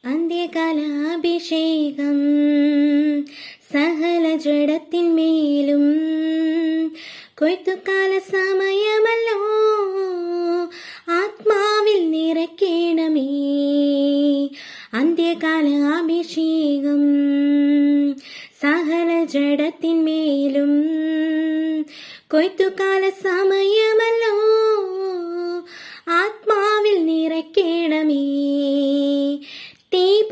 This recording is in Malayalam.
അന്ത്യകാലാഭിഷേകം സകല ജഡത്തിന്മേലും കൊയ്ത്തുകാല സമയമല്ലോ ആത്മാവിൽ നിറയ്ക്കണമേ. അന്ത്യകാലാഭിഷേകം സകല ജഡത്തിന്മേലും കൊയ്ത്തുകാല സമയമല്ലോ ആത്മാവിൽ നിറയ്ക്കണമേ. തീ